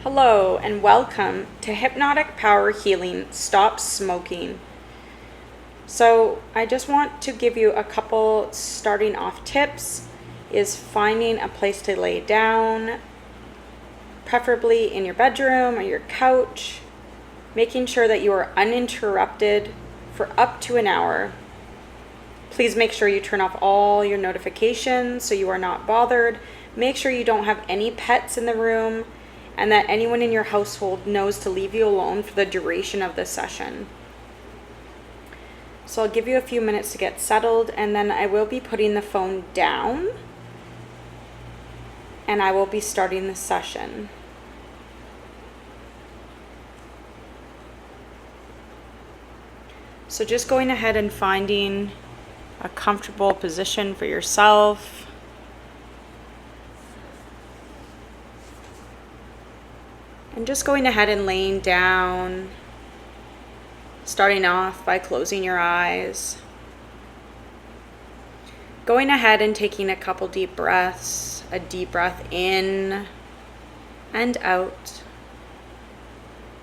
Hello and welcome to Hypnotic Power Healing Stop Smoking. So I just want to give you a couple starting off tips is finding a place to lay down, preferably in your bedroom or your couch, making sure that you are uninterrupted for up to an hour. Please make sure you turn off all your notifications so you are not bothered. Make sure you don't have any pets in the room, and that anyone in your household knows to leave you alone for the duration of this session. So I'll give you a few minutes to get settled, and then I will be putting the phone down, and I will be starting the session. So just going ahead and finding a comfortable position for yourself. And just going ahead and laying down, starting off by closing your eyes. Going ahead and taking a couple deep breaths, a deep breath in and out.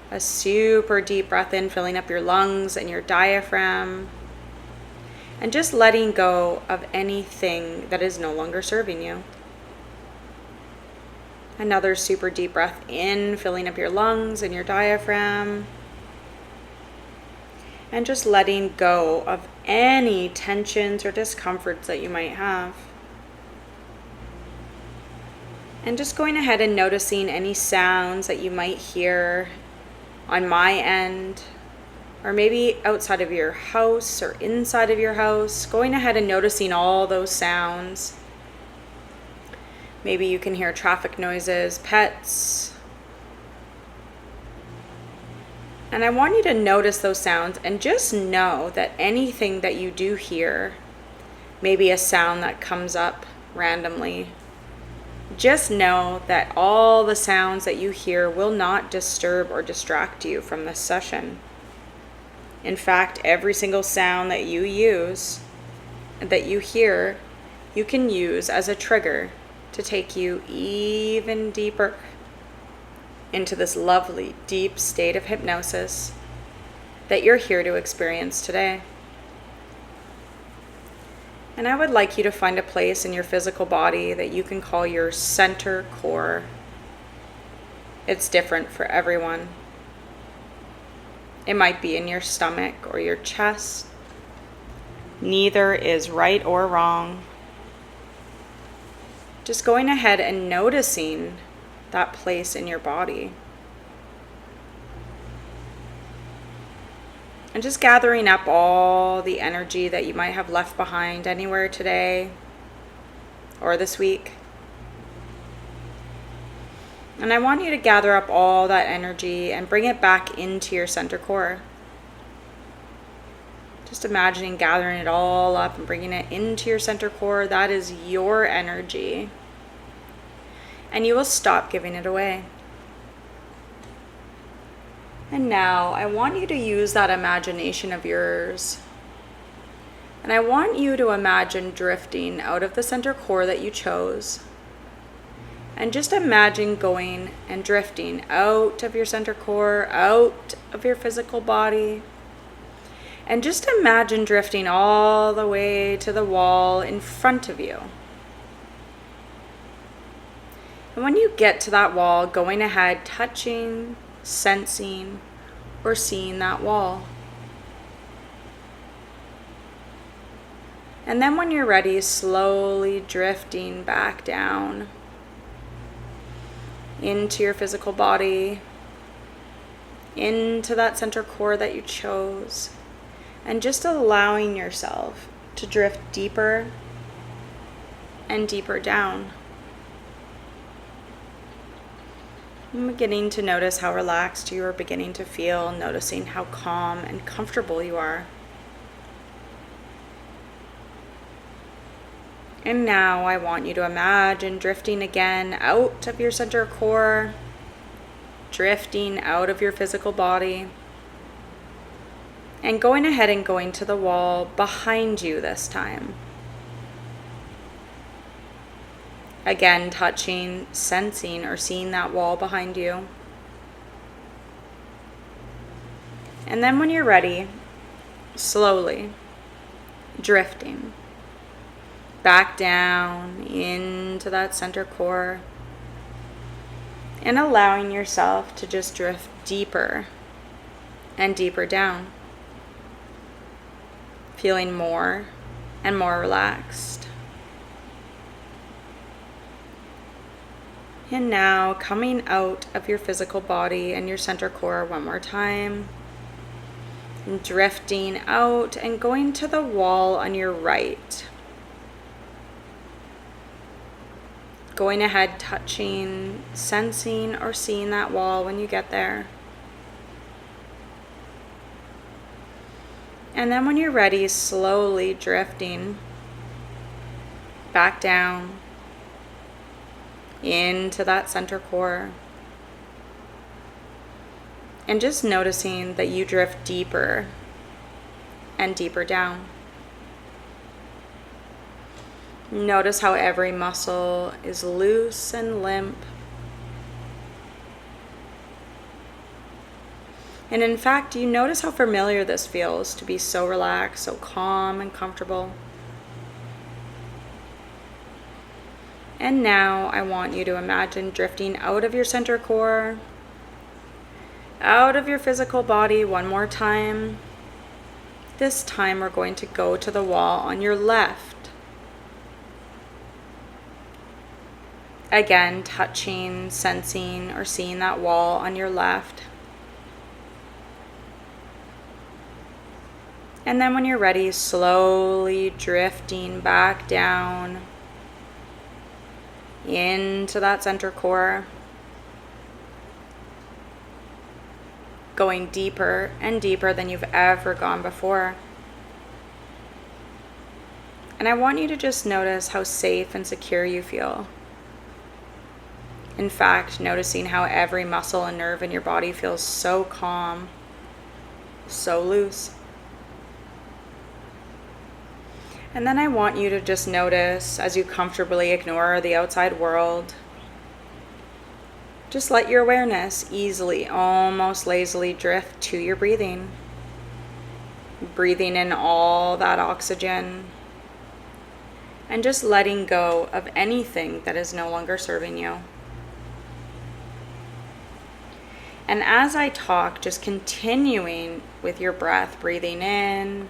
A super deep breath in, filling up your lungs and your diaphragm. And just letting go of anything that is no longer serving you. Another super deep breath in, filling up your lungs and your diaphragm. And just letting go of any tensions or discomforts that you might have. And just going ahead and noticing any sounds that you might hear on my end, or maybe outside of your house or inside of your house. Going ahead and noticing all those sounds. Maybe you can hear traffic noises, pets. And I want you to notice those sounds and just know that anything that you do hear, maybe a sound that comes up randomly, just know that all the sounds that you hear will not disturb or distract you from this session. In fact, every single sound that you use, that you hear, you can use as a trigger to take you even deeper into this lovely, deep state of hypnosis that you're here to experience today. And I would like you to find a place in your physical body that you can call your center core. It's different for everyone. It might be in your stomach or your chest. Neither is right or wrong. Just going ahead and noticing that place in your body. And just gathering up all the energy that you might have left behind anywhere today or this week. And I want you to gather up all that energy and bring it back into your center core. Just imagining gathering it all up and bringing it into your center core. That is your energy. And you will stop giving it away. And now I want you to use that imagination of yours. And I want you to imagine drifting out of the center core that you chose. And just imagine going and drifting out of your center core, out of your physical body. And just imagine drifting all the way to the wall in front of you. And when you get to that wall, going ahead, touching, sensing, or seeing that wall. And then when you're ready, slowly drifting back down into your physical body, into that center core that you chose, and just allowing yourself to drift deeper and deeper down. I'm beginning to notice how relaxed you are beginning to feel, noticing how calm and comfortable you are. And now I want you to imagine drifting again out of your center core, drifting out of your physical body, and going ahead and going to the wall behind you this time. Again, touching, sensing, or seeing that wall behind you. And then when you're ready, slowly drifting back down into that center core and allowing yourself to just drift deeper and deeper down, feeling more and more relaxed. And now coming out of your physical body and your center core one more time, and drifting out and going to the wall on your right. Going ahead, touching, sensing, or seeing that wall when you get there. And then when you're ready, slowly drifting back down into that center core. And just noticing that you drift deeper and deeper down. Notice how every muscle is loose and limp. And in fact, you notice how familiar this feels to be so relaxed, so calm and comfortable. And now I want you to imagine drifting out of your center core, out of your physical body one more time. This time we're going to go to the wall on your left. Again, touching, sensing, or seeing that wall on your left. And then when you're ready, slowly drifting back down into that center core. Going deeper and deeper than you've ever gone before. And I want you to just notice how safe and secure you feel. In fact, noticing how every muscle and nerve in your body feels so calm, so loose. And then I want you to just notice as you comfortably ignore the outside world. Just let your awareness easily, almost lazily drift to your breathing. Breathing in all that oxygen. And just letting go of anything that is no longer serving you. And as I talk, just continuing with your breath, breathing in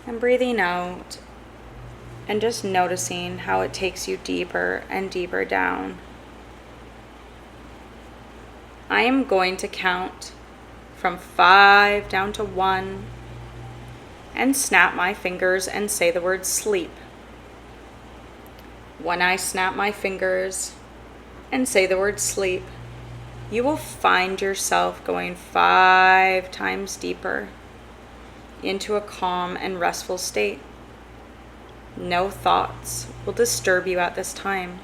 and breathing out. And just noticing how it takes you deeper and deeper down. I am going to count from 5 down to 1 and snap my fingers and say the word sleep. When I snap my fingers and say the word sleep, you will find yourself going 5 times deeper into a calm and restful state. No thoughts will disturb you at this time.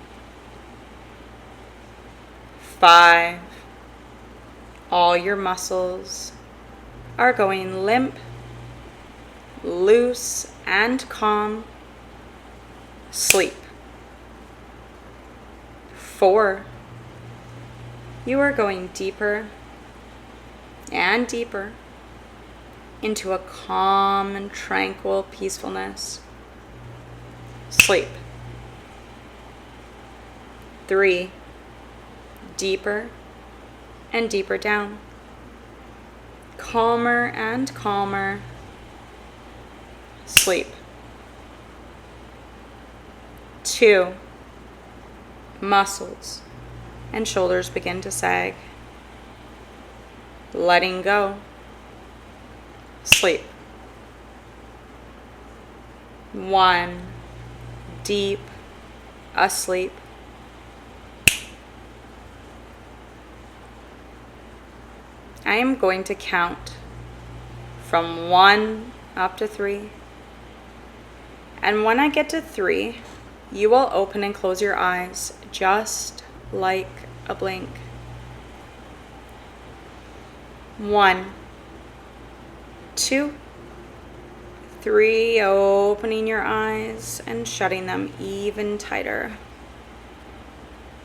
5. All your muscles are going limp, loose, and calm. Sleep. 4. You are going deeper and deeper into a calm and tranquil peacefulness. Sleep. 3. Deeper and deeper down. Calmer and calmer. Sleep. 2. Muscles and shoulders begin to sag. Letting go. Sleep. 1. Deep asleep. I am going to count from 1 up to 3. And when I get to 3, you will open and close your eyes just like a blink. 1, 2, 3, opening your eyes and shutting them even tighter.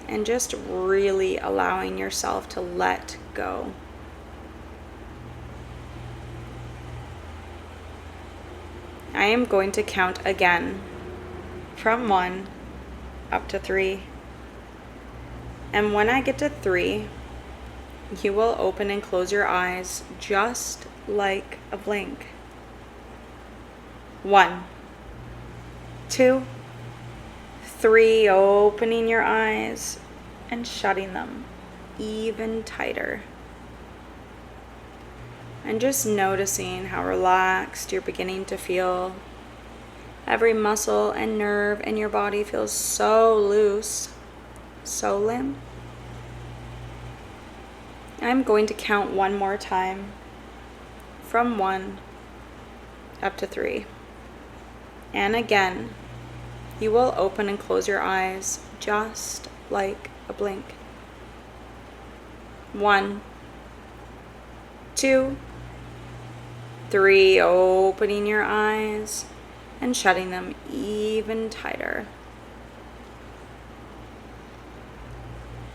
And just really allowing yourself to let go. I am going to count again from 1 up to 3. And when I get to 3, you will open and close your eyes just like a blink. 1, 2, 3, opening your eyes and shutting them even tighter. And just noticing how relaxed you're beginning to feel. Every muscle and nerve in your body feels so loose, so limp. I'm going to count one more time from 1 up to 3. And again, you will open and close your eyes just like a blink. 1, 2, 3, opening your eyes and shutting them even tighter.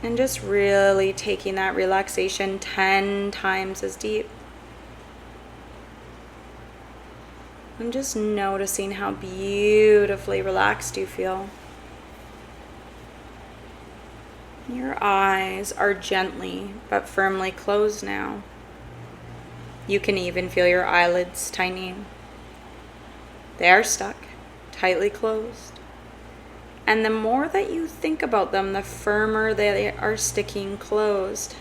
And just really taking that relaxation 10 times as deep. And just noticing how beautifully relaxed you feel. Your eyes are gently but firmly closed now. You can even feel your eyelids tightening. They are stuck, tightly closed. And the more that you think about them, the firmer they are sticking closed.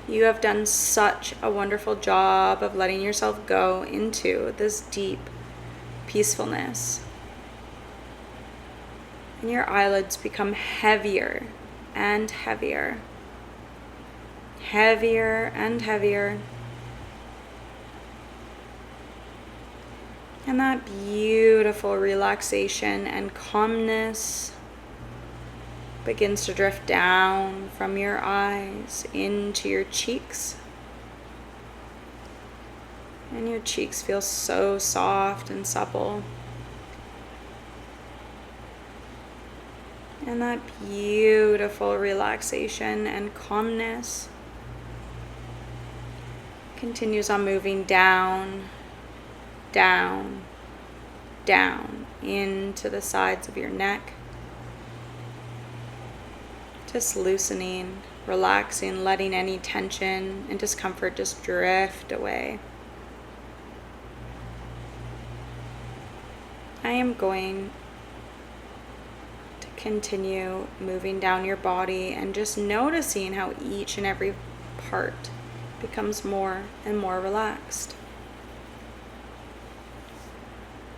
You have done such a wonderful job of letting yourself go into this deep peacefulness. And your eyelids become heavier and heavier. Heavier and heavier. And that beautiful relaxation and calmness begins to drift down from your eyes into your cheeks. And your cheeks feel so soft and supple. And that beautiful relaxation and calmness continues on moving down, down, down into the sides of your neck. Just loosening, relaxing, letting any tension and discomfort just drift away. I am going to continue moving down your body and just noticing how each and every part becomes more and more relaxed.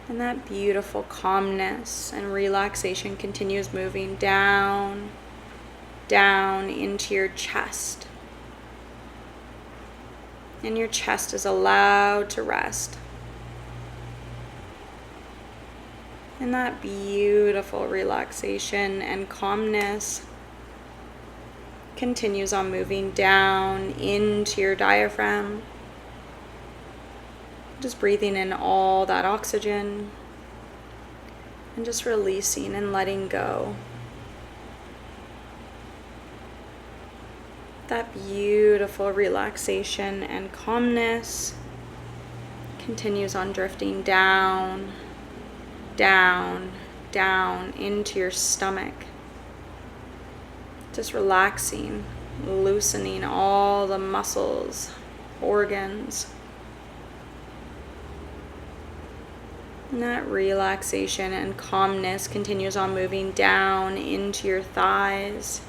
And that beautiful calmness and relaxation continues moving down, down into your chest. And your chest is allowed to rest. And that beautiful relaxation and calmness continues on moving down into your diaphragm. Just breathing in all that oxygen and just releasing and letting go. That beautiful relaxation and calmness continues on drifting down, down, down into your stomach. Just relaxing, loosening all the muscles, organs. And that relaxation and calmness continues on moving down into your thighs.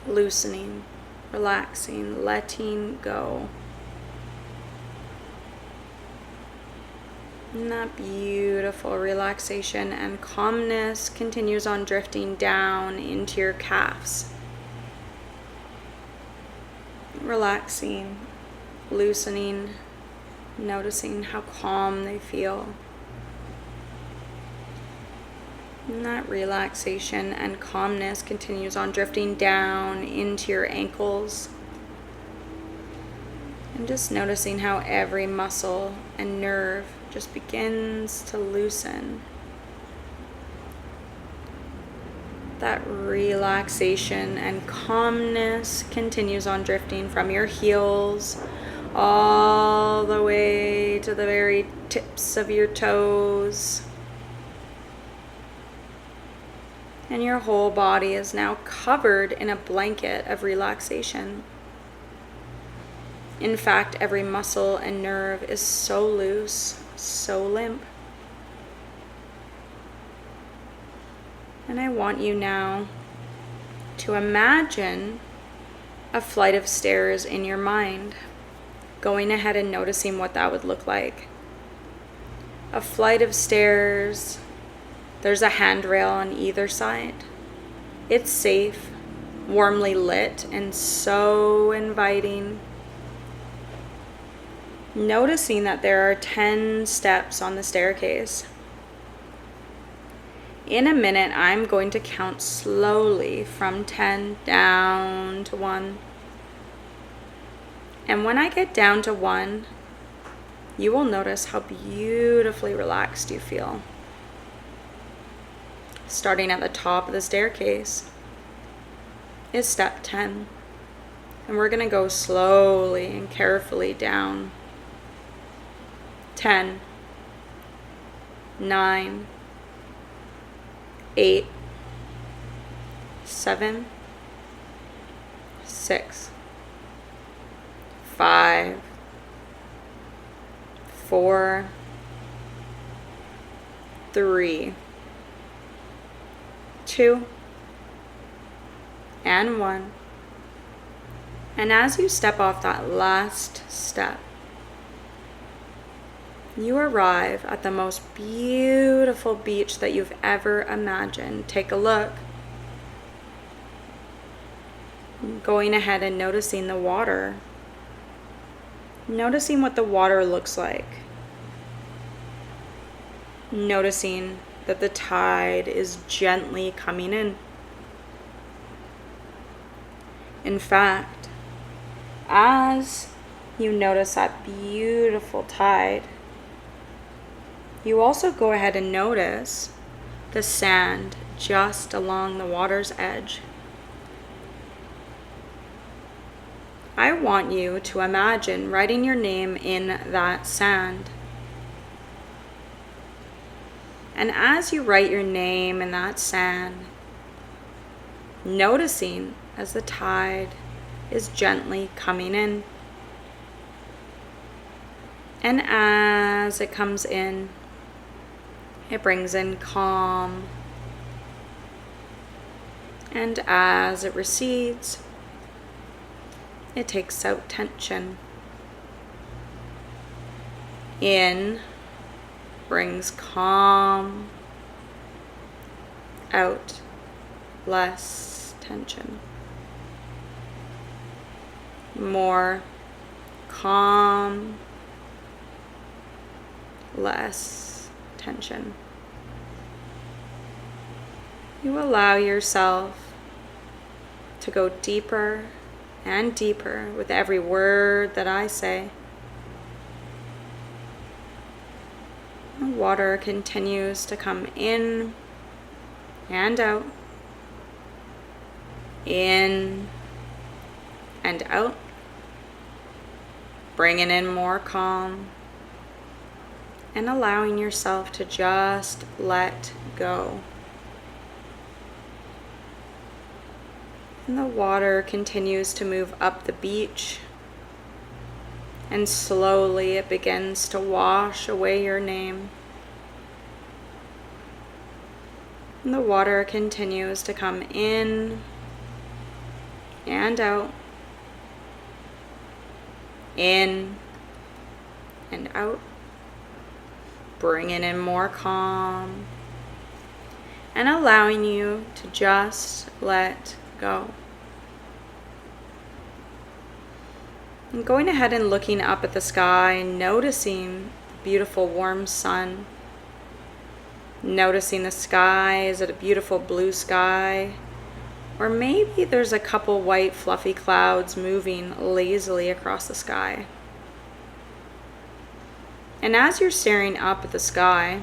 Loosening, relaxing, letting go. And that beautiful relaxation and calmness continues on drifting down into your calves. Relaxing, loosening, noticing how calm they feel. And that relaxation and calmness continues on drifting down into your ankles. And just noticing how every muscle and nerve just begins to loosen. That relaxation and calmness continues on drifting from your heels all the way to the very tips of your toes. And your whole body is now covered in a blanket of relaxation. In fact, every muscle and nerve is so loose, so limp. And I want you now to imagine a flight of stairs in your mind, going ahead and noticing what that would look like. A flight of stairs, there's a handrail on either side. It's safe, warmly lit, and so inviting. Noticing that there are 10 steps on the staircase. In a minute, I'm going to count slowly from 10 down to 1. And when I get down to 1, you will notice how beautifully relaxed you feel. Starting at the top of the staircase is step 10. And we're going to go slowly and carefully down. 10, 9, 8, 7, 6, 5, 4, 3, 2, and 1. And as you step off that last step, you arrive at the most beautiful beach that you've ever imagined. Take a look. Going ahead and noticing the water. Noticing what the water looks like. Noticing that the tide is gently coming in. In fact, as you notice that beautiful tide, you also go ahead and notice the sand just along the water's edge. I want you to imagine writing your name in that sand. And as you write your name in that sand, noticing as the tide is gently coming in. And as it comes in, it brings in calm. And as it recedes, it takes out tension. In brings calm. Out, less tension. More calm, less tension. You allow yourself to go deeper and deeper with every word that I say. The water continues to come in and out, in and out, bringing in more calm and allowing yourself to just let go. And the water continues to move up the beach, and slowly it begins to wash away your name. And the water continues to come in and out, in and out, bringing in more calm and allowing you to just let go. And going ahead and looking up at the sky, noticing the beautiful warm sun, noticing the sky. Is it a beautiful blue sky? Or maybe there's a couple white fluffy clouds moving lazily across the sky. And as you're staring up at the sky,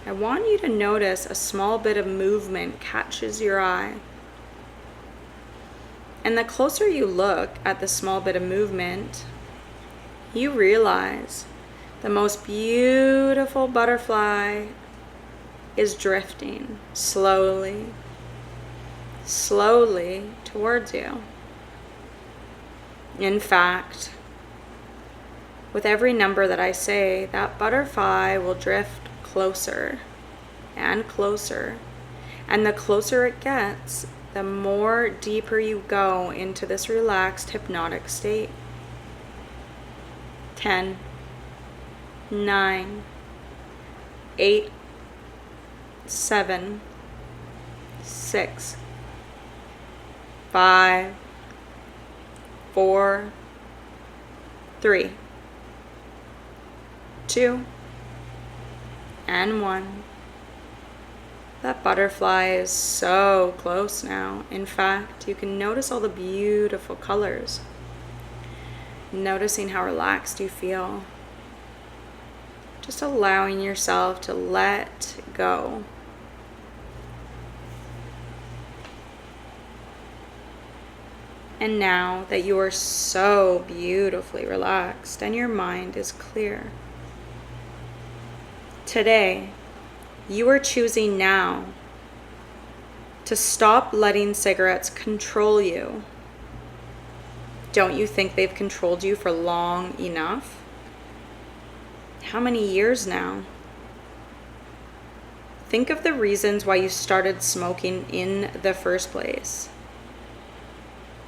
I want you to notice a small bit of movement catches your eye. And the closer you look at the small bit of movement, you realize the most beautiful butterfly is drifting slowly, slowly towards you. In fact, with every number that I say, that butterfly will drift closer and closer. And the closer it gets, the more deeper you go into this relaxed hypnotic state. 10, 9, 8, 7, 6, 5, 4, 3, 2, and 1. That butterfly is so close now. In fact, you can notice all the beautiful colors. Noticing how relaxed you feel. Just allowing yourself to let go. And now that you are so beautifully relaxed and your mind is clear, today, you are choosing now to stop letting cigarettes control you. Don't you think they've controlled you for long enough? How many years now? Think of the reasons why you started smoking in the first place.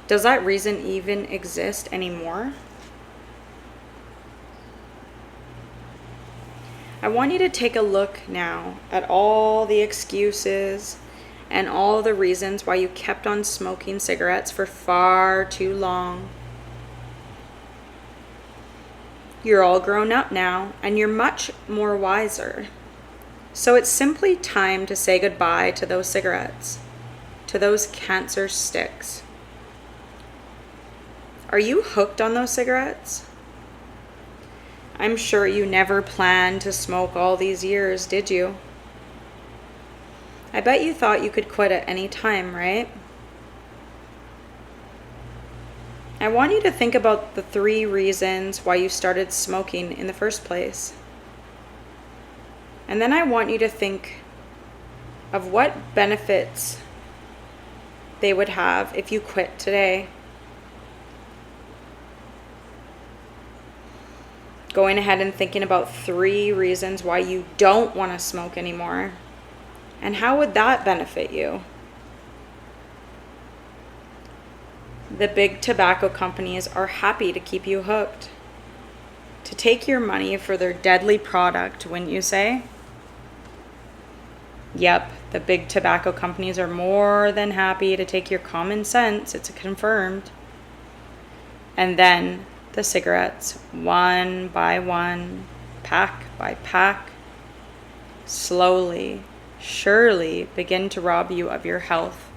Does that reason even exist anymore? I want you to take a look now at all the excuses and all the reasons why you kept on smoking cigarettes for far too long. You're all grown up now, and you're much more wiser. So it's simply time to say goodbye to those cigarettes, to those cancer sticks. Are you hooked on those cigarettes? I'm sure you never planned to smoke all these years, did you? I bet you thought you could quit at any time, right? I want you to think about the 3 reasons why you started smoking in the first place. And then I want you to think of what benefits they would have if you quit today. Going ahead and thinking about 3 reasons why you don't want to smoke anymore. And how would that benefit you? The big tobacco companies are happy to keep you hooked, to take your money for their deadly product, wouldn't you say? Yep, the big tobacco companies are more than happy to take your common sense, it's confirmed. And then the cigarettes, one by one, pack by pack, slowly, surely begin to rob you of your health.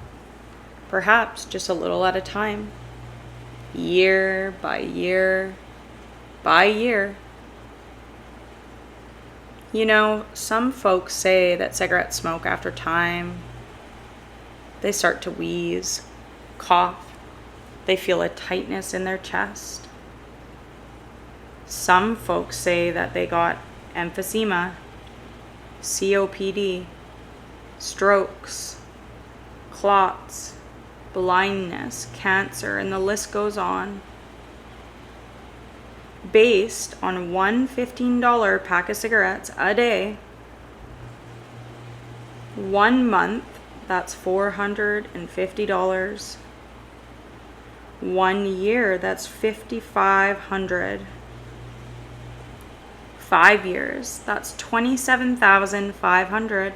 Perhaps just a little at a time, year by year by year. You know, some folks say that cigarette smoke after time, they start to wheeze, cough, they feel a tightness in their chest. Some folks say that they got emphysema, COPD, strokes, clots, blindness, cancer, and the list goes on. Based on one $15 pack of cigarettes a day, 1 month, that's $450. 1 year, that's $5,500. 5 years, that's $27,500.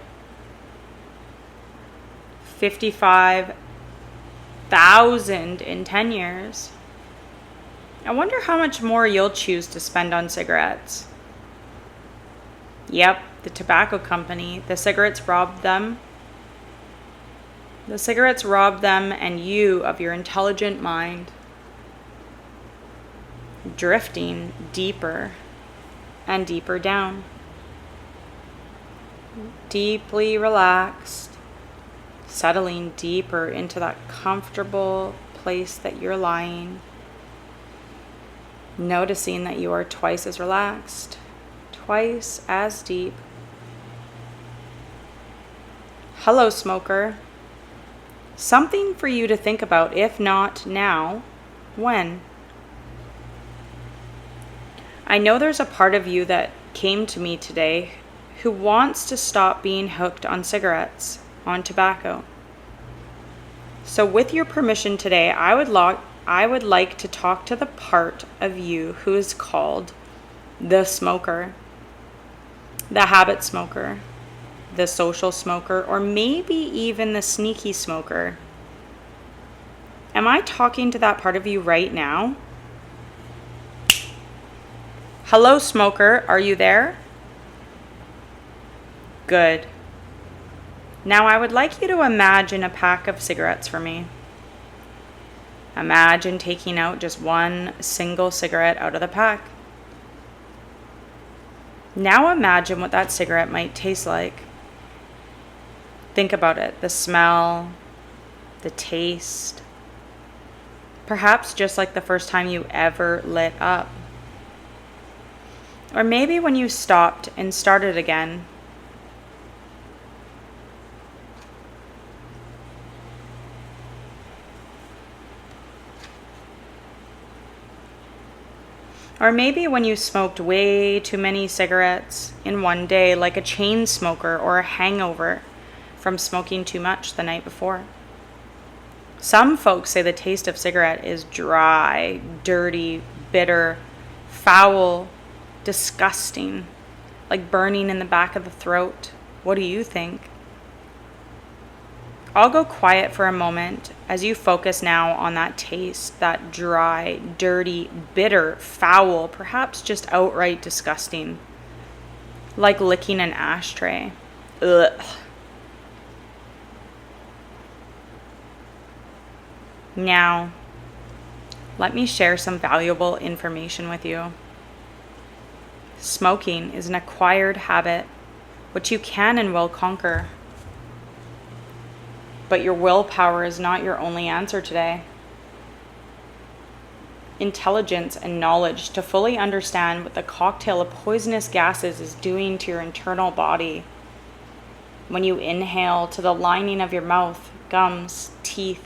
55,000 in 10 years. I wonder how much more you'll choose to spend on cigarettes. Yep, the tobacco company, the cigarettes robbed them. The cigarettes robbed them and you of your intelligent mind. Drifting deeper and deeper down. Deeply relaxed. Settling deeper into that comfortable place that you're lying. Noticing that you are twice as relaxed, twice as deep. Hello, smoker. Something for you to think about, if not now, when? I know there's a part of you that came to me today who wants to stop being hooked on cigarettes, on tobacco. So with your permission today, I would like to talk to the part of you who is called the smoker, the habit smoker, the social smoker, or maybe even the sneaky smoker. Am I talking to that part of you right now? Hello, smoker, are you there? Good. Now I would like you to imagine a pack of cigarettes for me. Imagine taking out just one single cigarette out of the pack. Now imagine what that cigarette might taste like. Think about it, the smell, the taste. Perhaps just like the first time you ever lit up. Or maybe when you stopped and started again. Or maybe when you smoked way too many cigarettes in one day, like a chain smoker or a hangover from smoking too much the night before. Some folks say the taste of cigarette is dry, dirty, bitter, foul, disgusting, like burning in the back of the throat. What do you think? I'll go quiet for a moment as you focus now on that taste, that dry, dirty, bitter, foul, perhaps just outright disgusting, like licking an ashtray. Ugh. Now, let me share some valuable information with you. Smoking is an acquired habit which you can and will conquer. But your willpower is not your only answer today. Intelligence and knowledge to fully understand what the cocktail of poisonous gases is doing to your internal body. When you inhale to the lining of your mouth, gums, teeth,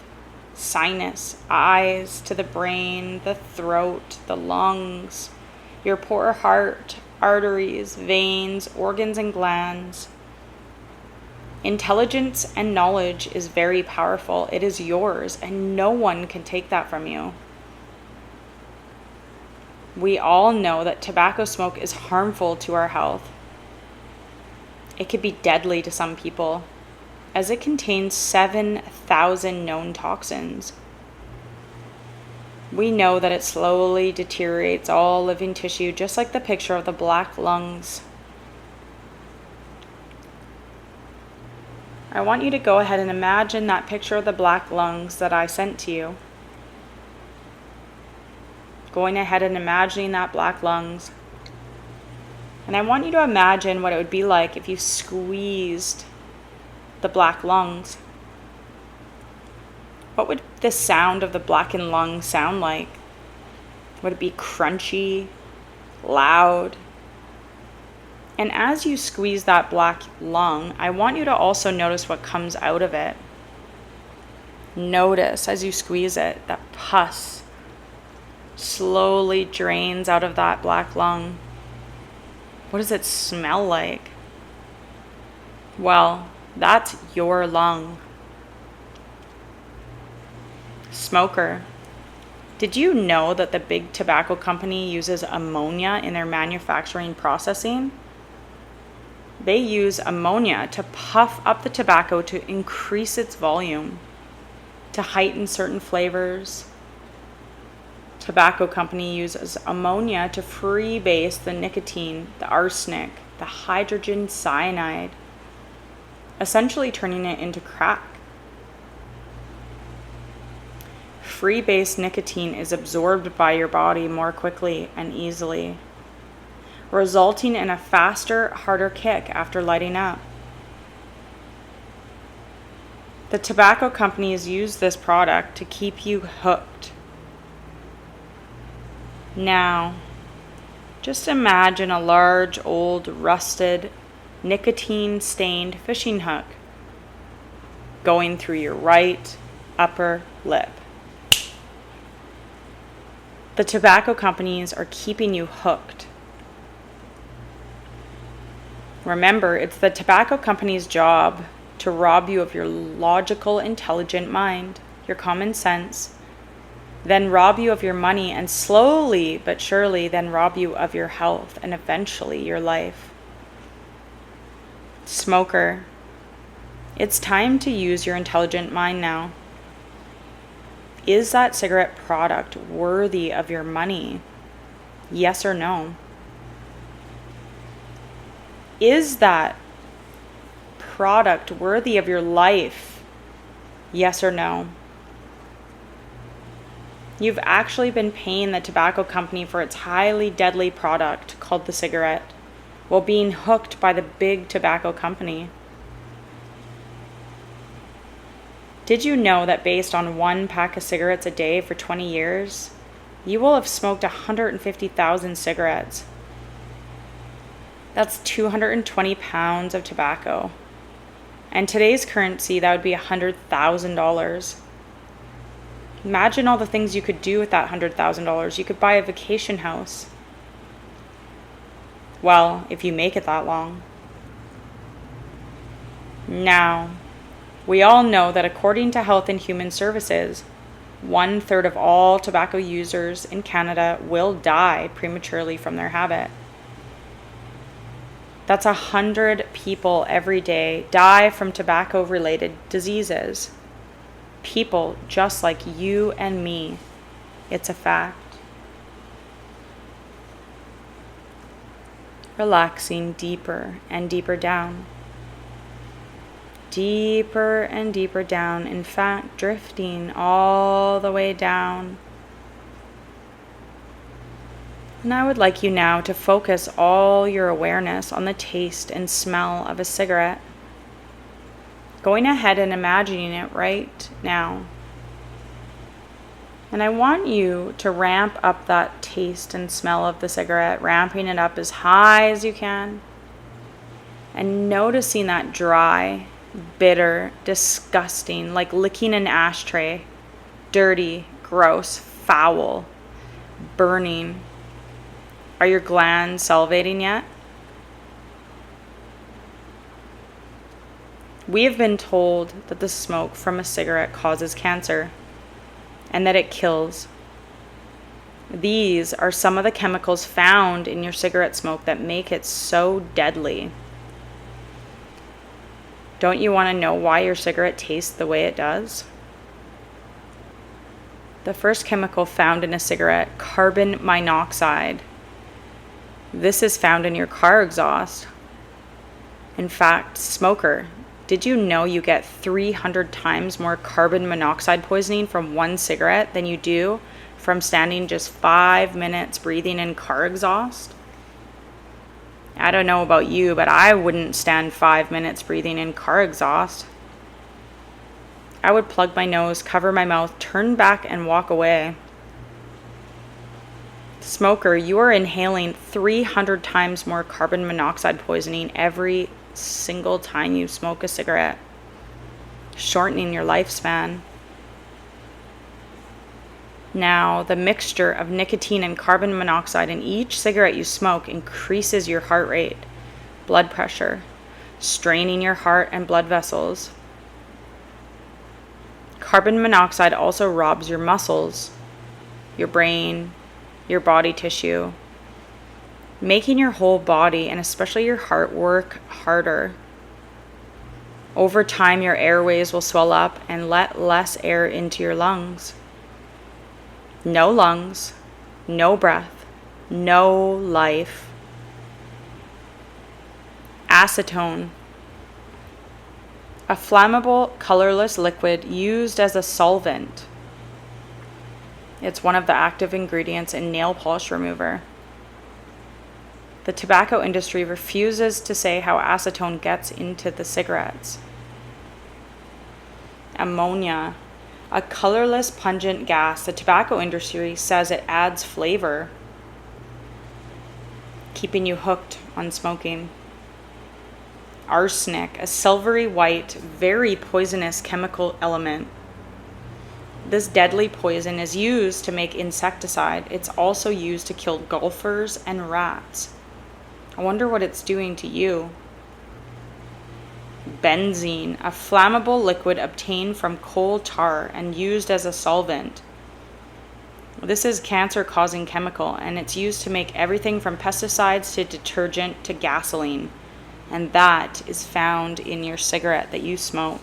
sinus, eyes, to the brain, the throat, the lungs, your poor heart, arteries, veins, organs, and glands. Intelligence and knowledge is very powerful. It is yours, and no one can take that from you. We all know that tobacco smoke is harmful to our health. It could be deadly to some people, as it contains 7,000 known toxins. We know that it slowly deteriorates all living tissue, just like the picture of the black lungs. I want you to go ahead and imagine that picture of the black lungs that I sent to you. Going ahead and imagining that black lungs. And I want you to imagine what it would be like if you squeezed the black lungs. What would the sound of the blackened lung sound like? Would it be crunchy, loud? And as you squeeze that black lung, I want you to also notice what comes out of it. Notice as you squeeze it, that pus slowly drains out of that black lung. What does it smell like? Well, that's your lung. Smoker, did you know that the big tobacco company uses ammonia in their manufacturing processing? They use ammonia to puff up the tobacco to increase its volume, to heighten certain flavors. Tobacco company uses ammonia to freebase the nicotine, the arsenic, the hydrogen cyanide, essentially turning it into crack. Freebase nicotine is absorbed by your body more quickly and easily, resulting in a faster, harder kick after lighting up. The tobacco companies use this product to keep you hooked. Now, just imagine a large, old, rusted, nicotine-stained fishing hook going through your right upper lip. The tobacco companies are keeping you hooked. Remember, it's the tobacco company's job to rob you of your logical, intelligent mind, your common sense, then rob you of your money, and slowly but surely then rob you of your health and eventually your life. Smoker, it's time to use your intelligent mind now. Is that cigarette product worthy of your money? Yes or no? Is that product worthy of your life? Yes or no? You've actually been paying the tobacco company for its highly deadly product called the cigarette, while being hooked by the big tobacco company. Did you know that based on one pack of cigarettes a day for 20 years, you will have smoked 150,000 cigarettes? That's 220 pounds of tobacco. And today's currency, that would be $100,000. Imagine all the things you could do with that $100,000. You could buy a vacation house. Well, if you make it that long. Now, we all know that according to Health and Human Services, 1/3 of all tobacco users in Canada will die prematurely from their habit. That's 100 people every day die from tobacco-related diseases. People just like you and me. It's a fact. Relaxing deeper and deeper down. Deeper and deeper down. In fact, drifting all the way down. And I would like you now to focus all your awareness on the taste and smell of a cigarette. Going ahead and imagining it right now. And I want you to ramp up that taste and smell of the cigarette, ramping it up as high as you can. And noticing that dry, bitter, disgusting, like licking an ashtray, dirty, gross, foul, burning. Are your glands salivating yet? We have been told that the smoke from a cigarette causes cancer and that it kills. These are some of the chemicals found in your cigarette smoke that make it so deadly. Don't you want to know why your cigarette tastes the way it does? The first chemical found in a cigarette, carbon monoxide. This is found in your car exhaust. In fact, smoker, did you know you get 300 times more carbon monoxide poisoning from one cigarette than you do from standing just 5 minutes breathing in car exhaust? I don't know about you, but I wouldn't stand 5 minutes breathing in car exhaust. I would plug my nose, cover my mouth, turn back, and walk away. Smoker, you are inhaling 300 times more carbon monoxide poisoning every single time you smoke a cigarette, shortening your lifespan. Now, the mixture of nicotine and carbon monoxide in each cigarette you smoke increases your heart rate, blood pressure, straining your heart and blood vessels. Carbon monoxide also robs your muscles, your brain, your body tissue, making your whole body and especially your heart work harder. Over time, your airways will swell up and let less air into your lungs. No lungs, no breath, no life. Acetone, a flammable, colorless liquid used as a solvent. It's one of the active ingredients in nail polish remover. The tobacco industry refuses to say how acetone gets into the cigarettes. Ammonia, a colorless, pungent gas. The tobacco industry says it adds flavor. keeping you hooked on smoking. Arsenic, a silvery white, very poisonous chemical element. This deadly poison is used to make insecticide. It's also used to kill golfers and rats. I wonder what it's doing to you. Benzene, a flammable liquid obtained from coal tar and used as a solvent. This is cancer-causing chemical, and it's used to make everything from pesticides to detergent to gasoline. And that is found in your cigarette that you smoke.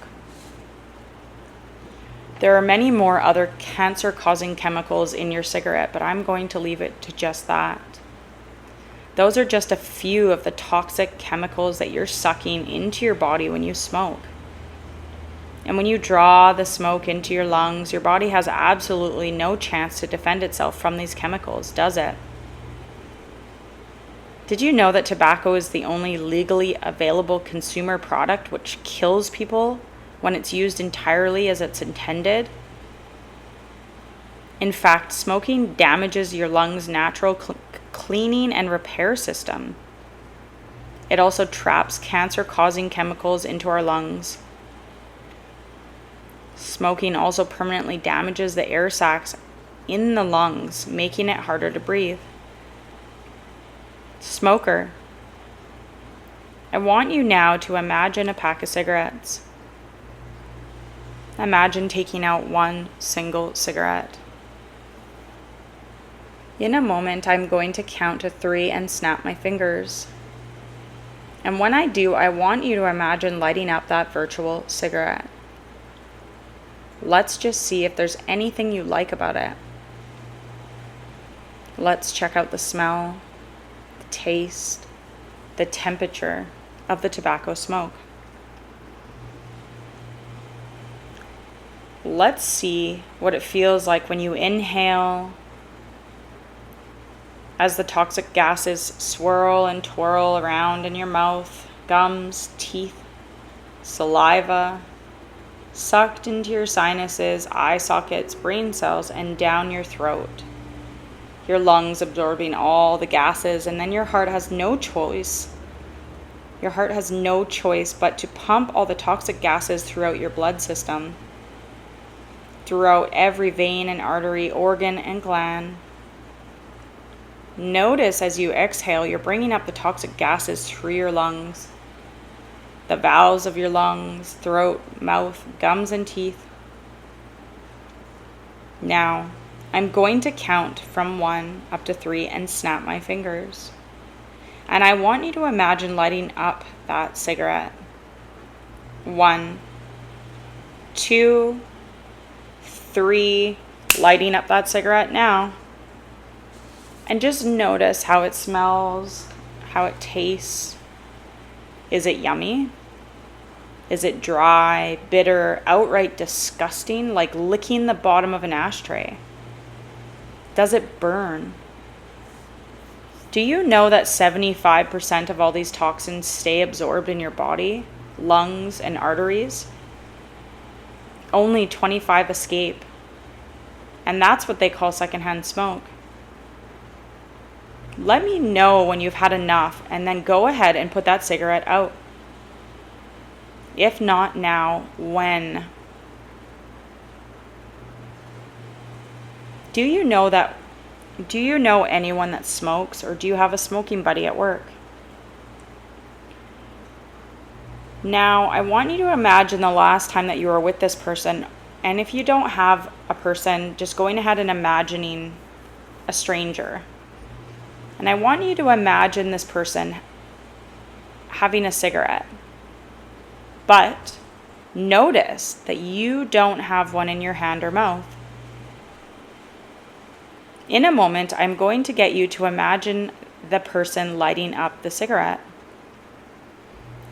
There are many more other cancer-causing chemicals in your cigarette, but I'm going to leave it to just that. Those are just a few of the toxic chemicals that you're sucking into your body when you smoke. And when you draw the smoke into your lungs, your body has absolutely no chance to defend itself from these chemicals, does it? Did you know that tobacco is the only legally available consumer product which kills people when it's used entirely as it's intended? In fact, smoking damages your lungs' natural cleaning and repair system. It also traps cancer-causing chemicals into our lungs. Smoking also permanently damages the air sacs in the lungs, making it harder to breathe. Smoker, I want you now to imagine a pack of cigarettes. Imagine taking out one single cigarette. In a moment, I'm going to count to 3 and snap my fingers. And when I do, I want you to imagine lighting up that virtual cigarette. Let's just see if there's anything you like about it. Let's check out the smell, the taste, the temperature of the tobacco smoke. Let's see what it feels like when you inhale as the toxic gases swirl and twirl around in your mouth, gums, teeth, saliva, sucked into your sinuses, eye sockets, brain cells, and down your throat. Your lungs absorbing all the gases, and then your heart has no choice. Your heart has no choice but to pump all the toxic gases throughout your blood system, throughout every vein and artery, organ and gland. Notice as you exhale, you're bringing up the toxic gases through your lungs, the valves of your lungs, throat, mouth, gums, and teeth. Now, I'm going to count from 1 up to 3 and snap my fingers. And I want you to imagine lighting up that cigarette. 1, 2, 3, lighting up that cigarette now. And just notice how it smells, how it tastes. Is it yummy? Is it dry, bitter, outright disgusting, like licking the bottom of an ashtray? Does it burn? Do you know that 75% of all these toxins stay absorbed in your body, lungs, and arteries? Only 25 escape. And that's what they call secondhand smoke. Let me know when you've had enough, and then go ahead and put that cigarette out. If not now, when? Do you know anyone that smokes, or do you have a smoking buddy at work? Now, I want you to imagine the last time that you were with this person, and if you don't have a person, just going ahead and imagining a stranger. And I want you to imagine this person having a cigarette. But notice that you don't have one in your hand or mouth. In a moment, I'm going to get you to imagine the person lighting up the cigarette.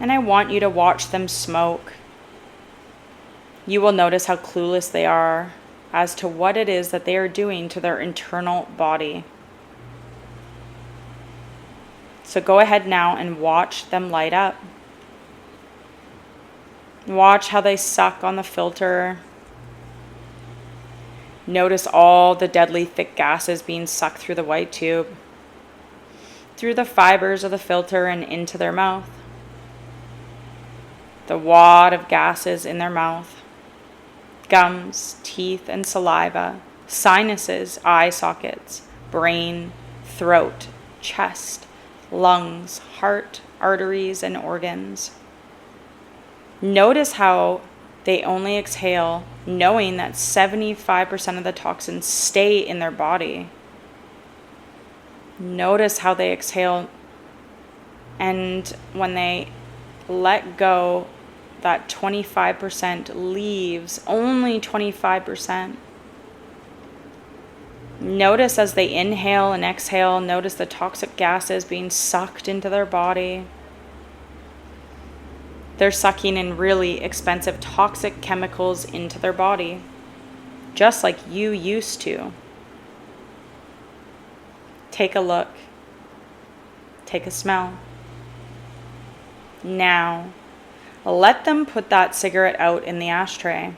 And I want you to watch them smoke. You will notice how clueless they are as to what it is that they are doing to their internal body. So go ahead now and watch them light up. Watch how they suck on the filter. Notice all the deadly thick gases being sucked through the white tube. through the fibers of the filter and into their mouth. The wad of gases in their mouth, gums, teeth, and saliva, sinuses, eye sockets, brain, throat, chest, lungs, heart, arteries, and organs. Notice how they only exhale, knowing that 75% of the toxins stay in their body. Notice how they exhale, and when they let go, that 25% leaves, only 25%. Notice as they inhale and exhale, notice the toxic gases being sucked into their body. They're sucking in really expensive toxic chemicals into their body, just like you used to. Take a look. Take a smell. Now, let them put that cigarette out in the ashtray.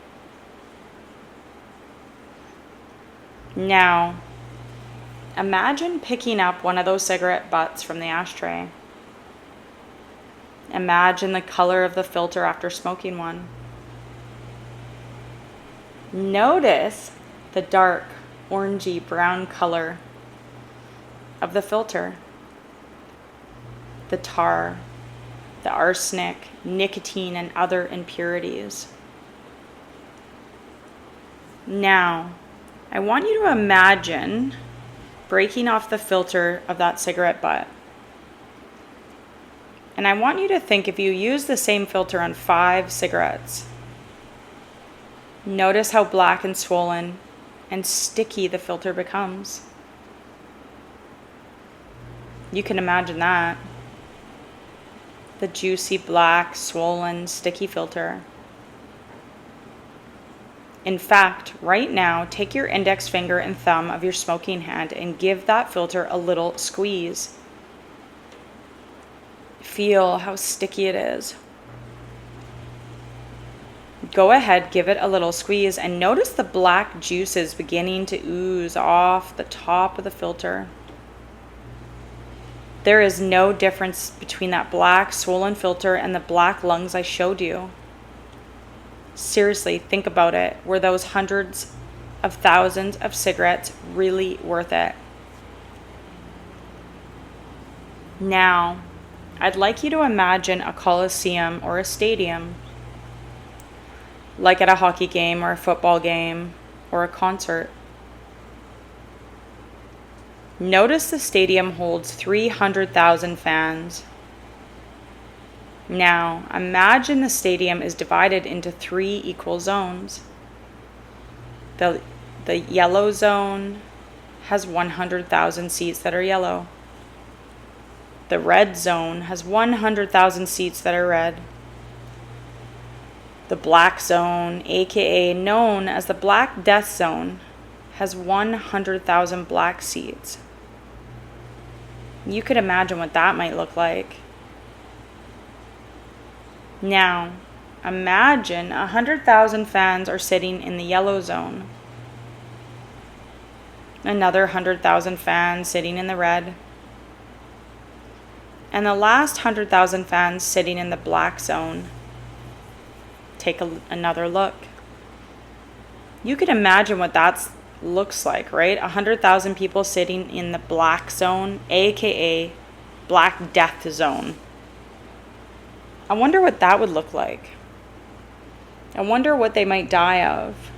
Now, imagine picking up one of those cigarette butts from the ashtray. Imagine the color of the filter after smoking one. Notice the dark, orangey brown color of the filter. The tar, the arsenic, nicotine, and other impurities. Now, I want you to imagine breaking off the filter of that cigarette butt. And I want you to think, if you use the same filter on 5 cigarettes, notice how black and swollen and sticky the filter becomes. You can imagine that. The juicy, black, swollen, sticky filter. In fact, right now, take your index finger and thumb of your smoking hand and give that filter a little squeeze. Feel how sticky it is. Go ahead, give it a little squeeze, and notice the black juices beginning to ooze off the top of the filter. There is no difference between that black, swollen filter and the black lungs I showed you. Seriously, think about it. Were those hundreds of thousands of cigarettes really worth it? Now, I'd like you to imagine a coliseum or a stadium, like at a hockey game or a football game or a concert. Notice the stadium holds 300,000 fans. Now, imagine the stadium is divided into 3 equal zones. The yellow zone has 100,000 seats that are yellow. The red zone has 100,000 seats that are red. The black zone, aka known as the Black Death Zone, has 100,000 black seats. You could imagine what that might look like. Now, imagine 100,000 fans are sitting in the yellow zone. Another 100,000 fans sitting in the red. And the last 100,000 fans sitting in the black zone. Take another look. You could imagine what that looks like, right? 100,000 people sitting in the black zone, aka Black Death Zone. I wonder what that would look like. I wonder what they might die of.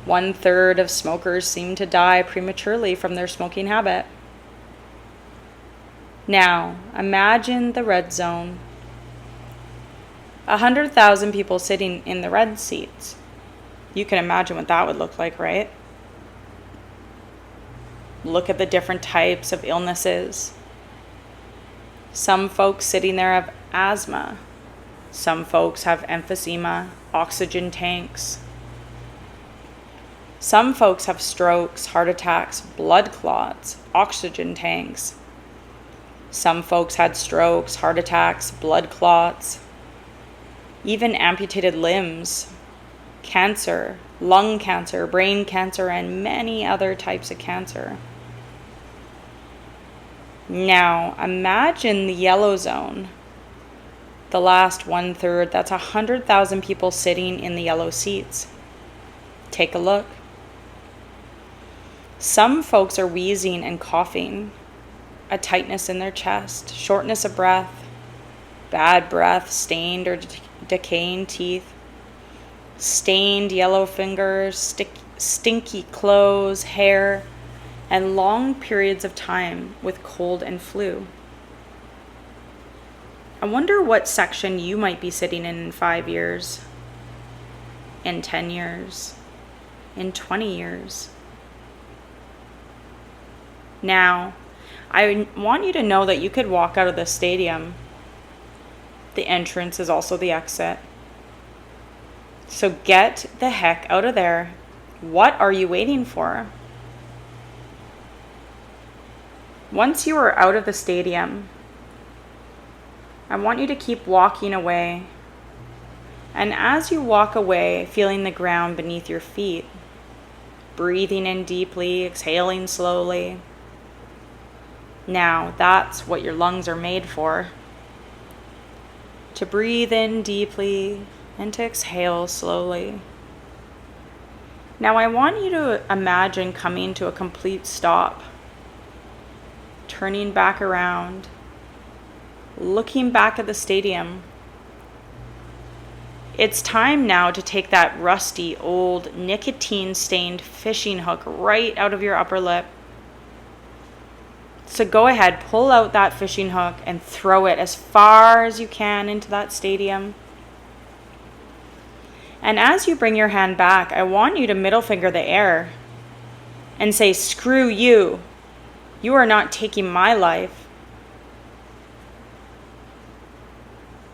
1/3 of smokers seem to die prematurely from their smoking habit. Now, imagine the red zone. 100,000 people sitting in the red seats. You can imagine what that would look like, right? Look at the different types of illnesses. Some folks sitting there have asthma. Some folks have emphysema, oxygen tanks. Some folks have strokes, heart attacks, blood clots, oxygen tanks. Some folks had strokes, heart attacks, blood clots, even amputated limbs, cancer, lung cancer, brain cancer, and many other types of cancer. Now, imagine the yellow zone, the last 1/3. That's 100,000 people sitting in the yellow seats. Take a look. Some folks are wheezing and coughing, a tightness in their chest, shortness of breath, bad breath, stained or decaying teeth, stained yellow fingers, stinky clothes, hair, and long periods of time with cold and flu. I wonder what section you might be sitting in 5 years, in 10 years, in 20 years. Now, I want you to know that you could walk out of the stadium. The entrance is also the exit. So get the heck out of there. What are you waiting for? Once you are out of the stadium, I want you to keep walking away. And as you walk away, feeling the ground beneath your feet, breathing in deeply, exhaling slowly. Now, that's what your lungs are made for. To breathe in deeply and to exhale slowly. Now, I want you to imagine coming to a complete stop, turning back around, looking back at the stadium. It's time now to take that rusty, old, nicotine-stained fishing hook right out of your upper lip. So go ahead, pull out that fishing hook and throw it as far as you can into that stadium. And as you bring your hand back, I want you to middle finger the air and say, "Screw you. You are not taking my life."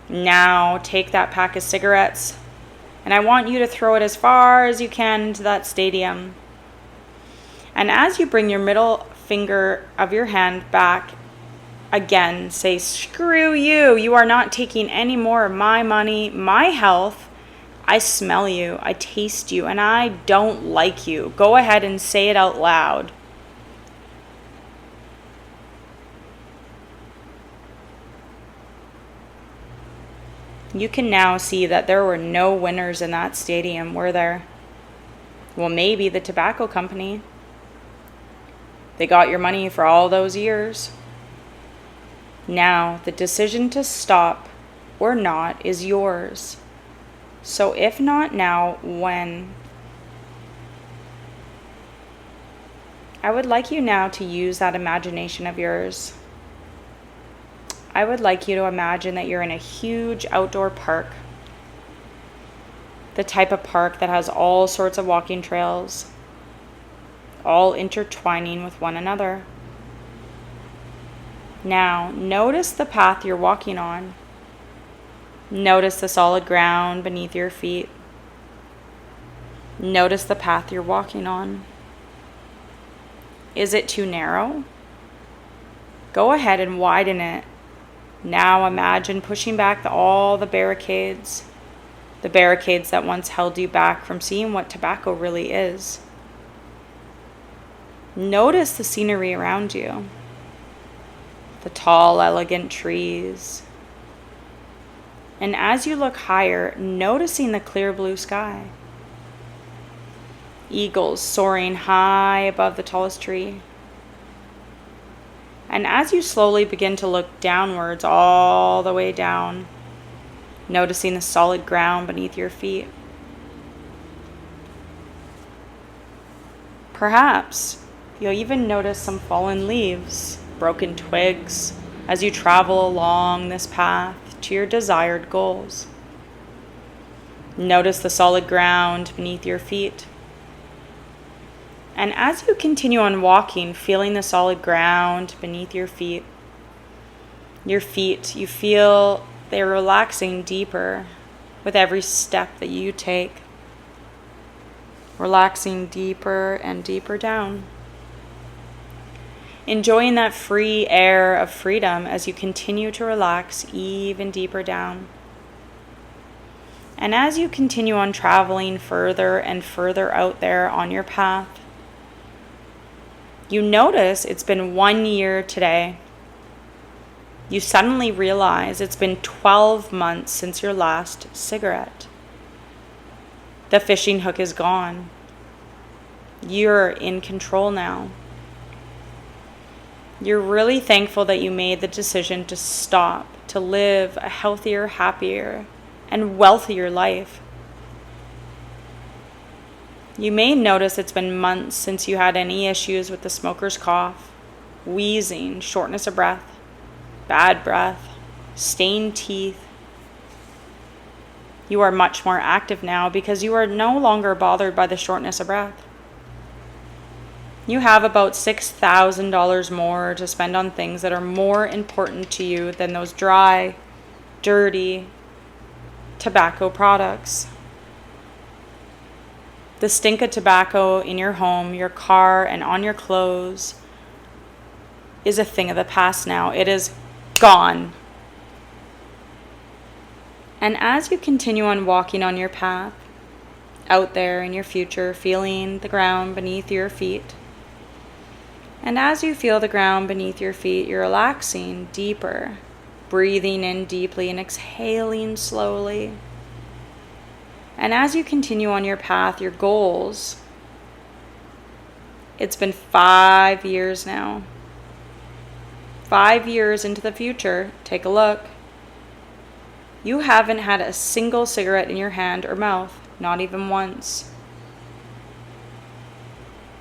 Now take that pack of cigarettes and I want you to throw it as far as you can into that stadium. And as you bring your middle finger of your hand back, again, say, "Screw you. You are not taking any more of my money, my health. I smell you, I taste you, and I don't like you." Go ahead and say it out loud. You can now see that there were no winners in that stadium, were there? Well, maybe the tobacco company. They got your money for all those years. Now, the decision to stop or not is yours. So if not now, when? I would like you now to use that imagination of yours. I would like you to imagine that you're in a huge outdoor park. The type of park that has all sorts of walking trails, all intertwining with one another. Now, notice the path you're walking on. Notice the solid ground beneath your feet. Notice the path you're walking on. Is it too narrow? Go ahead and widen it. Now imagine pushing back all the barricades that once held you back from seeing what tobacco really is. Notice the scenery around you. The tall, elegant trees. And as you look higher, noticing the clear blue sky. Eagles soaring high above the tallest tree. And as you slowly begin to look downwards, all the way down, noticing the solid ground beneath your feet. Perhaps you'll even notice some fallen leaves, broken twigs, as you travel along this path to your desired goals. Notice the solid ground beneath your feet. And as you continue on walking, feeling the solid ground beneath your feet, you feel they're relaxing deeper with every step that you take. Relaxing deeper and deeper down. Enjoying that free air of freedom as you continue to relax even deeper down. And as you continue on traveling further and further out there on your path, you notice it's been 1 year today You suddenly realize it's been 12 months since your last cigarette. The fishing hook is gone. You're in control now. You're really thankful that you made the decision to stop, to live a healthier, happier, and wealthier life. You may notice it's been months since you had any issues with the smoker's cough, wheezing, shortness of breath, bad breath, stained teeth. You are much more active now because you are no longer bothered by the shortness of breath. You have about $6,000 more to spend on things that are more important to you than those dry, dirty tobacco products. The stink of tobacco in your home, your car, and on your clothes is a thing of the past now. It is gone. And as you continue on walking on your path, out there in your future, feeling the ground beneath your feet, and as you feel the ground beneath your feet, you're relaxing deeper, breathing in deeply and exhaling slowly. And as you continue on your path, your goals, it's been 5 years now. 5 years into the future, take a look. You haven't had a single cigarette in your hand or mouth, not even once.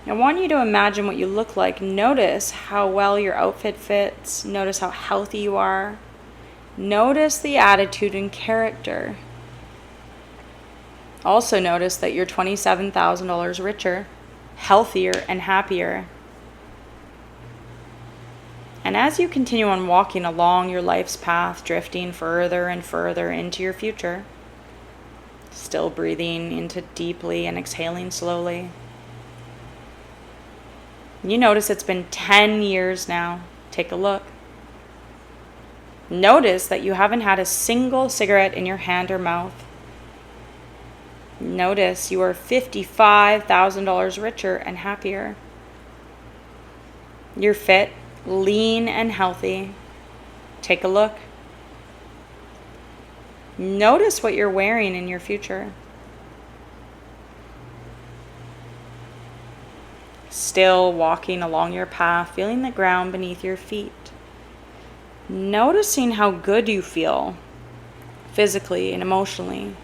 I want you to imagine what you look like. Notice how well your outfit fits. Notice how healthy you are. Notice the attitude and character. Also notice that you're $27,000 richer, healthier, and happier. And as you continue on walking along your life's path, drifting further and further into your future, still breathing into deeply and exhaling slowly, you notice it's been 10 years now. Take a look. Notice that you haven't had a single cigarette in your hand or mouth. Notice you are $55,000 richer and happier. You're fit, lean, and healthy. Take a look. Notice what you're wearing in your future. Still walking along your path, feeling the ground beneath your feet. Noticing how good you feel physically and emotionally.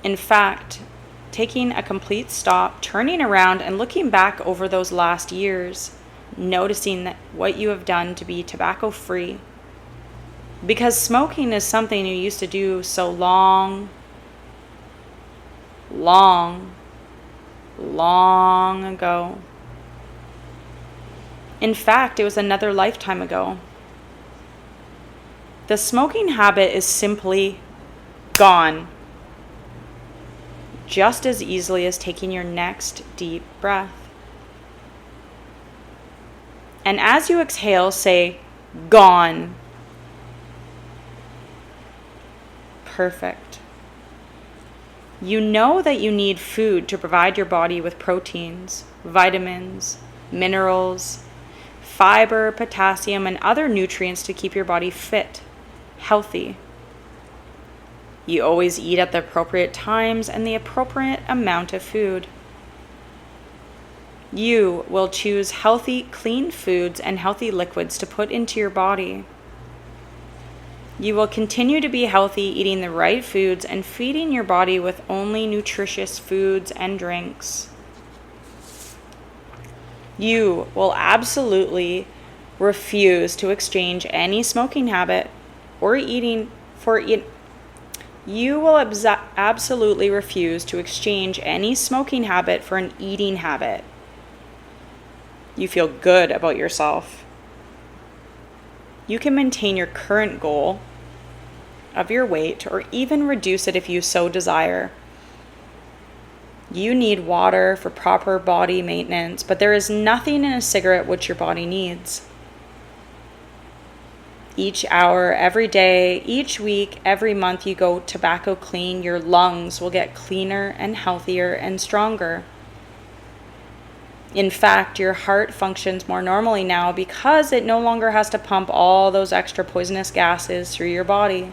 In fact, taking a complete stop, turning around and looking back over those last years, noticing that what you have done to be tobacco free. Because smoking is something you used to do so long ago. In fact, it was another lifetime ago. The smoking habit is simply gone. Just as easily as taking your next deep breath. And as you exhale, say, gone. Perfect. You know that you need food to provide your body with proteins, vitamins, minerals, fiber, potassium, and other nutrients to keep your body fit, healthy. You always eat at the appropriate times and the appropriate amount of food. You will choose healthy, clean foods and healthy liquids to put into your body. You will continue to be healthy, eating the right foods and feeding your body with only nutritious foods and drinks. You will absolutely refuse to exchange any smoking habit or eating for it. You will absolutely refuse to exchange any smoking habit for an eating habit. You feel good about yourself. You can maintain your current goal of your weight or even reduce it if you so desire. You need water for proper body maintenance, but there is nothing in a cigarette which your body needs. Each hour, every day, each week, every month you go tobacco clean, your lungs will get cleaner and healthier and stronger. In fact, your heart functions more normally now because it no longer has to pump all those extra poisonous gases through your body.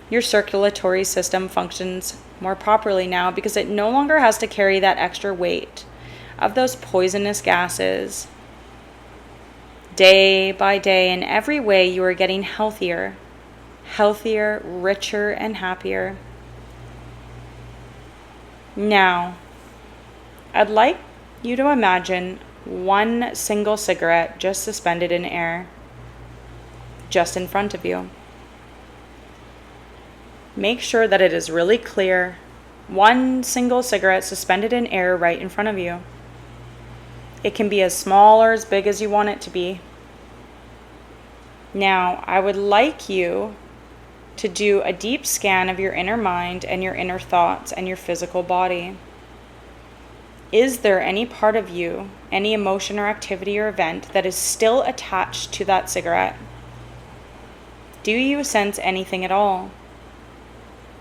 Your circulatory system functions more properly now because it no longer has to carry that extra weight of those poisonous gases. Day by day, in every way, you are getting healthier, richer, and happier. Now, I'd like you to imagine one single cigarette just suspended in air, just in front of you. Make sure that it is really clear. One single cigarette suspended in air right in front of you. It can be as small or as big as you want it to be. Now, I would like you to do a deep scan of your inner mind and your inner thoughts and your physical body. Is there any part of you, any emotion or activity or event that is still attached to that cigarette? Do you sense anything at all?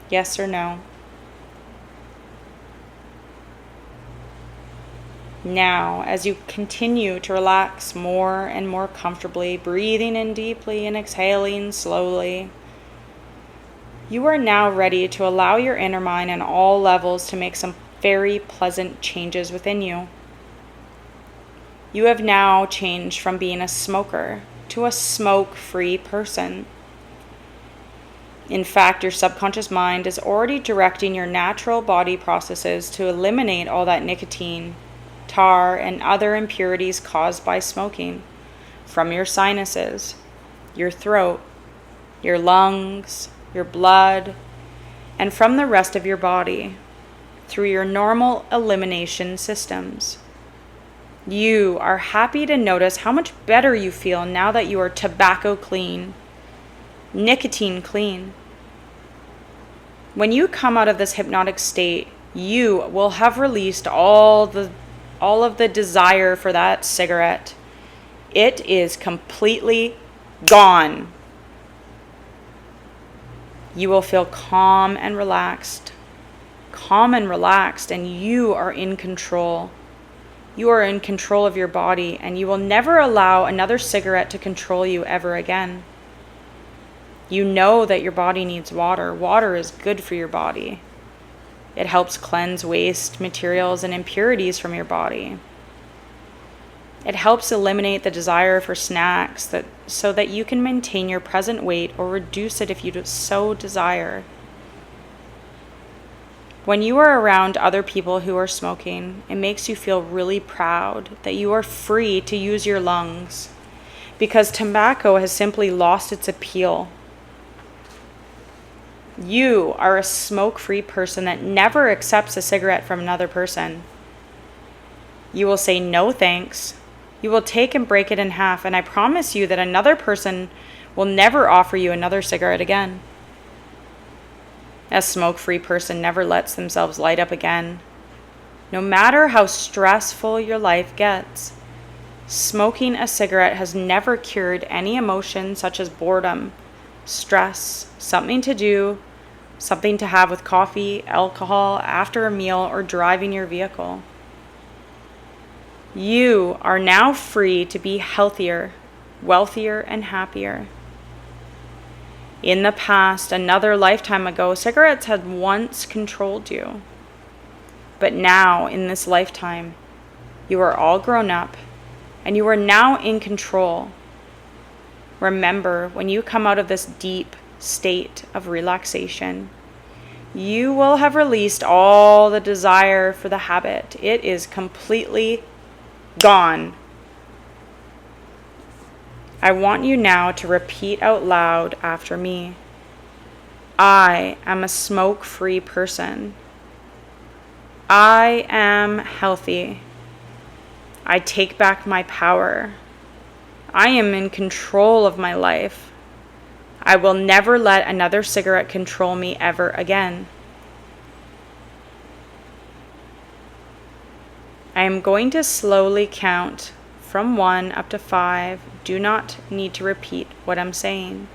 Yes or no? Now, as you continue to relax more and more comfortably, breathing in deeply and exhaling slowly, you are now ready to allow your inner mind on all levels to make some very pleasant changes within you. You have now changed from being a smoker to a smoke-free person. In fact, your subconscious mind is already directing your natural body processes to eliminate all that nicotine, tar, and other impurities caused by smoking from your sinuses, your throat, your lungs, your blood, and from the rest of your body through your normal elimination systems. You are happy to notice how much better you feel now that you are tobacco clean, nicotine clean. When you come out of this hypnotic state, you will have released all of the desire for that cigarette. It is completely gone. You will feel calm and relaxed, and you are in control. You are in control of your body, and you will never allow another cigarette to control you ever again. You know that your body needs water. Water is good for your body. It helps cleanse waste materials and impurities from your body. It helps eliminate the desire for snacks so that you can maintain your present weight or reduce it if you so desire. When you are around other people who are smoking, it makes you feel really proud that you are free to use your lungs because tobacco has simply lost its appeal. You are a smoke-free person that never accepts a cigarette from another person. You will say no thanks. You will take and break it in half, and I promise you that another person will never offer you another cigarette again. A smoke-free person never lets themselves light up again. No matter how stressful your life gets, smoking a cigarette has never cured any emotion such as boredom, stress, something to do, something to have with coffee, alcohol, after a meal, or driving your vehicle. You are now free to be healthier, wealthier, and happier. In the past, another lifetime ago, cigarettes had once controlled you. But now, in this lifetime, you are all grown up, and you are now in control. Remember, when you come out of this deep state of relaxation, you will have released all the desire for the habit. It is completely gone. I want you now to repeat out loud after me. I am a smoke-free person. I am healthy. I take back my power. I am in control of my life. I will never let another cigarette control me ever again. I am going to slowly count from 1 up to 5. Do not need to repeat what I'm saying.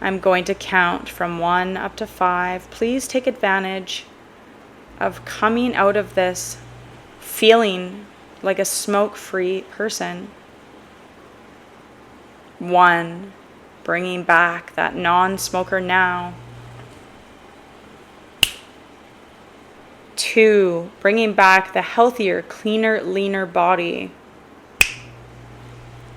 I'm going to count from 1 up to 5. Please take advantage of coming out of this feeling like a smoke-free person. 1, bringing back that non-smoker now. 2, bringing back the healthier, cleaner, leaner body.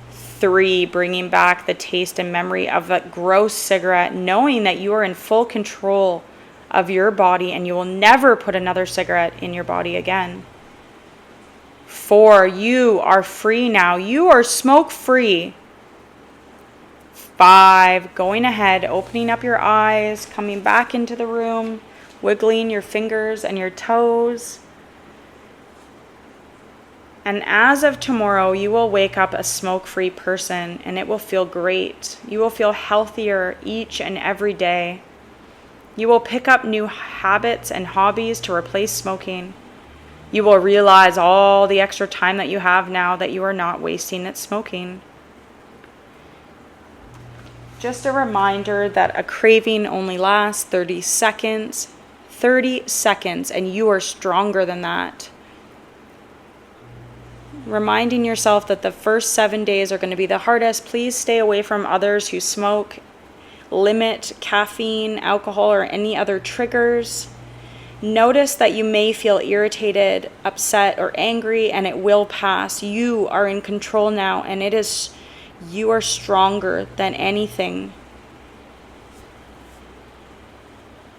3, bringing back the taste and memory of that gross cigarette, knowing that you are in full control of your body and you will never put another cigarette in your body again. 4, you are free now. You are smoke free. 5, going ahead, opening up your eyes, coming back into the room, wiggling your fingers and your toes. And as of tomorrow, you will wake up a smoke-free person, and it will feel great. You will feel healthier each and every day. You will pick up new habits and hobbies to replace smoking. You will realize all the extra time that you have now that you are not wasting it smoking. Just a reminder that a craving only lasts 30 seconds. 30 seconds, and you are stronger than that. Reminding yourself that the first 7 days are going to be the hardest. Please stay away from others who smoke. Limit caffeine, alcohol, or any other triggers. Notice that you may feel irritated, upset, or angry, and it will pass. You are in control now, and you are stronger than anything.